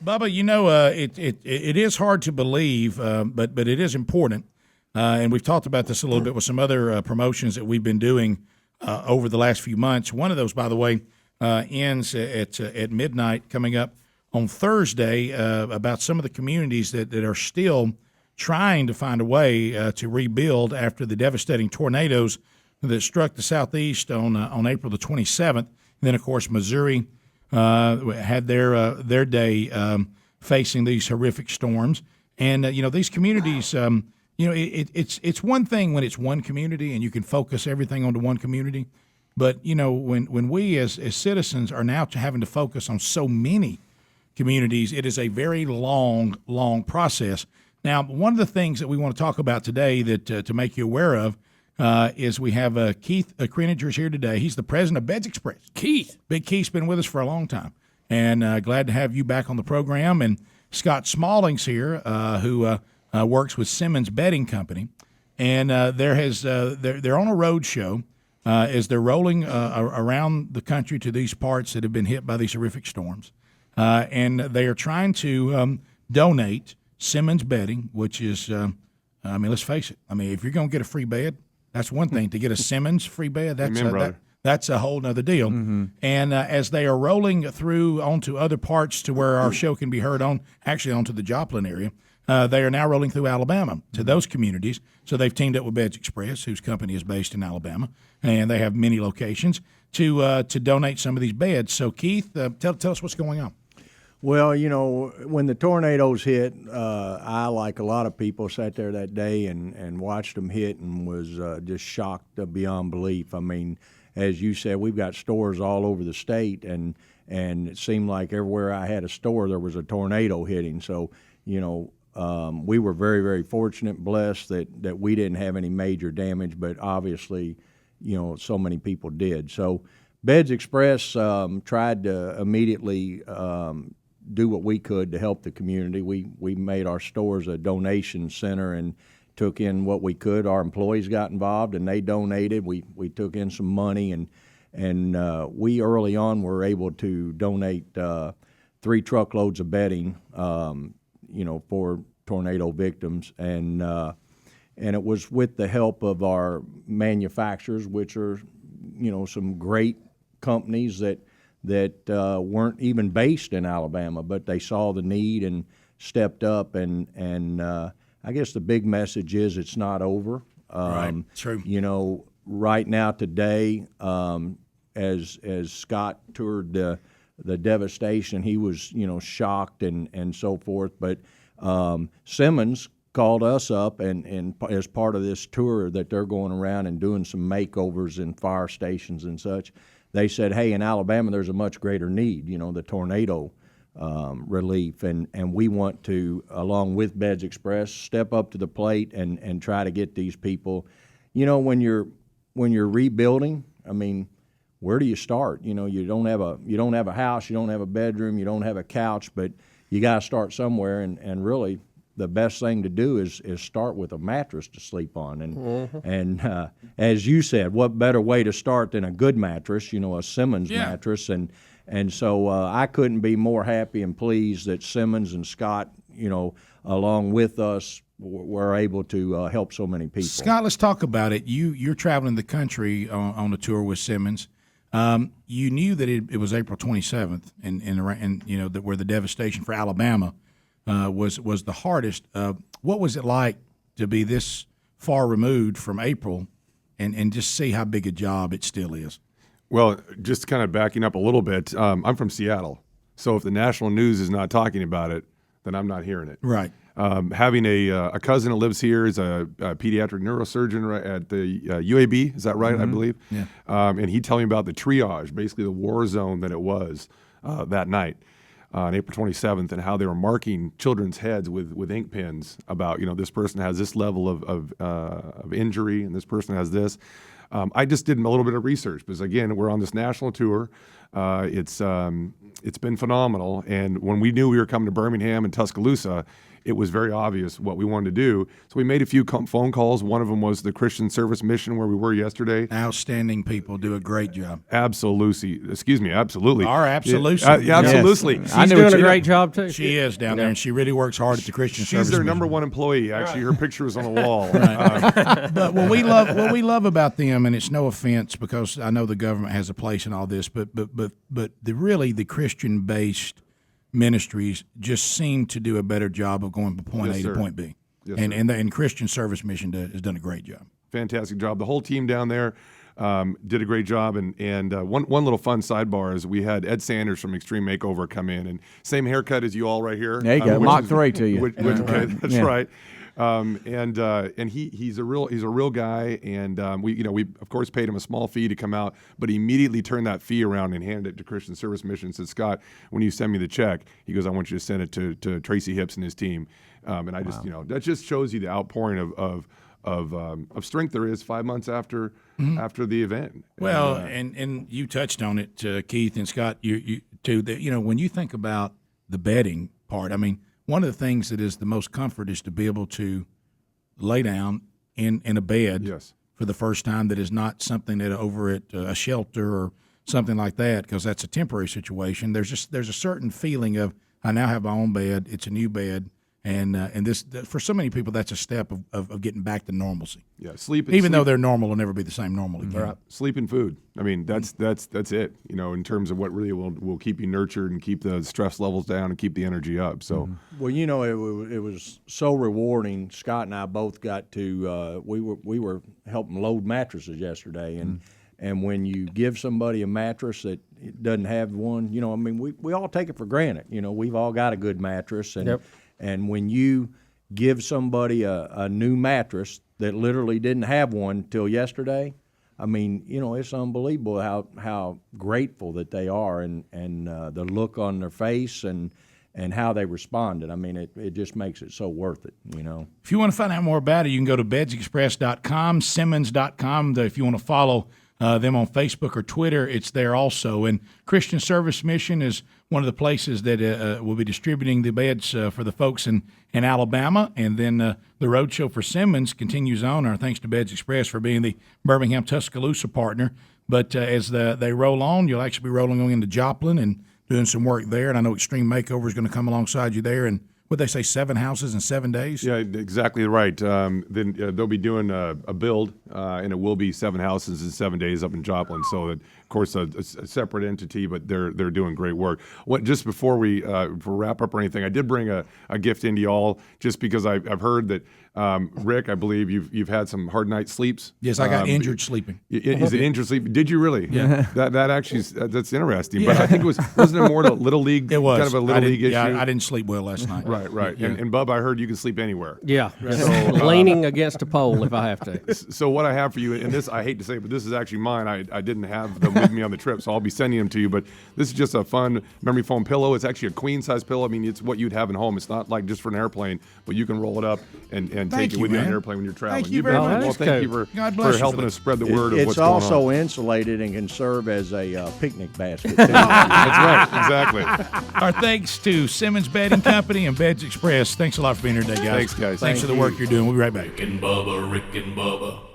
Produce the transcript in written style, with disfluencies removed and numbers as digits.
Bubba, it is hard to believe, but it is important, and we've talked about this a little bit with some other promotions that we've been doing over the last few months. One of those, by the way, ends at midnight coming up on Thursday about some of the communities that are still trying to find a way to rebuild after the devastating tornadoes that struck the southeast on April the 27th. And then, of course, Missouri had their day facing these horrific storms. And, these communities, it's one thing when it's one community and you can focus everything onto one community. But, when we as citizens are now having to focus on so many communities, it is a very long process. Now, one of the things that we want to talk about today that to make you aware of is we have Keith Kreninger here today. He's the president of Beds Express. Keith. Big Keith's been with us for a long time. And glad to have you back on the program. And Scott Smalling's here, who works with Simmons Bedding Company. And they're on a road show as they're rolling around the country to these parts that have been hit by these horrific storms. And they are trying to donate Simmons Bedding, which is, let's face it. If you're going to get a free bed, that's one thing. To get a Simmons free bed, that's a whole nother deal. Mm-hmm. And as they are rolling through onto other parts to where our show can be heard onto the Joplin area, they are now rolling through Alabama to those communities. So they've teamed up with Beds Express, whose company is based in Alabama, and they have many locations to donate some of these beds. So Keith, tell us what's going on. Well, when the tornadoes hit, I, like a lot of people, sat there that day and watched them hit and was just shocked beyond belief. As you said, we've got stores all over the state, and it seemed like everywhere I had a store, there was a tornado hitting. So, we were very, very fortunate, blessed that we didn't have any major damage, but obviously, so many people did. So Beds Express tried to immediately do what we could to help the community. We made our stores a donation center and took in what we could. Our employees got involved and they donated. We took in some money and we early on were able to donate 3 truckloads of bedding, for tornado victims, and it was with the help of our manufacturers, which are some great companies that weren't even based in Alabama, but they saw the need and stepped up. And I guess the big message is it's not over. Right. True. Right now today, as Scott toured the devastation, he was shocked and so forth. But Simmons called us up and as part of this tour that they're going around and doing some makeovers in fire stations and such. They said, hey, in Alabama, there's a much greater need, the tornado relief. And we want to, along with Beds Express, step up to the plate and try to get these people. When you're rebuilding, where do you start? You don't have a house, you don't have a bedroom, you don't have a couch, but you got to start somewhere. And really, the best thing to do is start with a mattress to sleep on. And as you said, what better way to start than a good mattress, a Simmons mattress. And so I couldn't be more happy and pleased that Simmons and Scott, along with us, were able to help so many people. Scott, let's talk about it. You're traveling the country on a tour with Simmons. You knew that it was April 27th, and that where the devastation for Alabama was the hardest. What was it like to be this far removed from April and just see how big a job it still is? Well, just kind of backing up a little bit, I'm from Seattle. So if the national news is not talking about it, then I'm not hearing it. Right. Having a cousin that lives here is a pediatric neurosurgeon at the UAB, is that right, I believe? Yeah. And he told me about the triage, basically the war zone that it was that night on April 27th, and how they were marking children's heads with ink pens about, this person has this level of injury and this person has this. I just did a little bit of research because, again, we're on this national tour. It's been phenomenal. And when we knew we were coming to Birmingham and Tuscaloosa, it was very obvious what we wanted to do. So we made a few phone calls. One of them was the Christian Service Mission where we were yesterday. Outstanding people, do a great job. Absolutely. Absolutely. Absolutely. Yeah, absolutely. Yes. She's doing a great job, too. She is down there, and she really works hard at the Christian Service She's their Mission. number one employee. Actually, her picture is on the wall. But what we love about them, and it's no offense because I know the government has a place in all this, but the Christian-based ministries just seem to do a better job of going from point A to point B. Yes, and the Christian Service Mission has done a great job. Fantastic job. The whole team down there did a great job. And one little fun sidebar is we had Ed Sanders from Extreme Makeover come in, and same haircut as you all right here. There you go. Mach 3 to you. Okay, that's right. And he's a real guy, and we of course paid him a small fee to come out, but he immediately turned that fee around and handed it to Christian Service Mission. Said, Scott, when you send me the check, he goes, I want you to send it to Tracy Hips and his team. And I just that just shows you the outpouring of strength there is 5 months after the event. Well, and you touched on it, Keith and Scott. You too. When you think about the bedding part, I mean, one of the things that is the most comfort is to be able to lay down in a bed for the first time that is not something that over at a shelter or something like that, because that's a temporary situation. There's a certain feeling of I now have my own bed. It's a new bed. And this for so many people, that's a step of getting back to normalcy. Yeah, sleep. Even though they're normal, will never be the same normal again. Right. Sleep and food. I mean, that's it. In terms of what really will keep you nurtured and keep the stress levels down and keep the energy up. So, well, it was so rewarding. Scott and I both got to we were helping load mattresses yesterday, and when you give somebody a mattress that doesn't have one, we all take it for granted. We've all got a good mattress, and. Yep. And when you give somebody a new mattress that literally didn't have one till yesterday, I mean, it's unbelievable how grateful that they are and the look on their face and how they responded. I mean, it just makes it so worth it, If you want to find out more about it, you can go to bedsexpress.com, Simmons.com. If you want to follow them on Facebook or Twitter, it's there also. And Christian Service Mission is one of the places that will be distributing the beds for the folks in Alabama. And then the roadshow for Simmons continues on. Our thanks to Beds Express for being the Birmingham Tuscaloosa partner. But as they roll on, you'll actually be rolling on into Joplin and doing some work there. And I know Extreme Makeover is going to come alongside you there. And what they say, 7 houses in 7 days? Yeah, exactly right. Then they'll be doing a build, and it will be 7 houses in 7 days up in Joplin. So, of course, a separate entity, but they're doing great work. Just before we wrap up or anything, I did bring a gift into y'all just because I've heard that Rick, I believe you've had some hard night sleeps. Yes, I got injured sleeping. Is it injured sleeping? Did you really? Yeah. That actually that's interesting. Yeah. But I think wasn't it more the little league? It was kind of a little league issue. Yeah, I didn't sleep well last night. Right. Yeah. And Bub, I heard you can sleep anywhere. Yeah, leaning against a pole if I have to. So what I have for you, and this I hate to say, but this is actually mine. I didn't have them with me on the trip, so I'll be sending them to you. But this is just a fun memory foam pillow. It's actually a queen size pillow. I mean, it's what you'd have at home. It's not like just for an airplane, but you can roll it up and take it with you on an airplane when you're traveling. Thank you very much. Well, thank you for helping us spread the word of what's going on. It's also insulated and can serve as a picnic basket. That's right, exactly. Our thanks to Simmons Bedding Company and Beds Express. Thanks a lot for being here today, guys. Thanks, guys. Thanks for the work you're doing. We'll be right back. Rick and Bubba.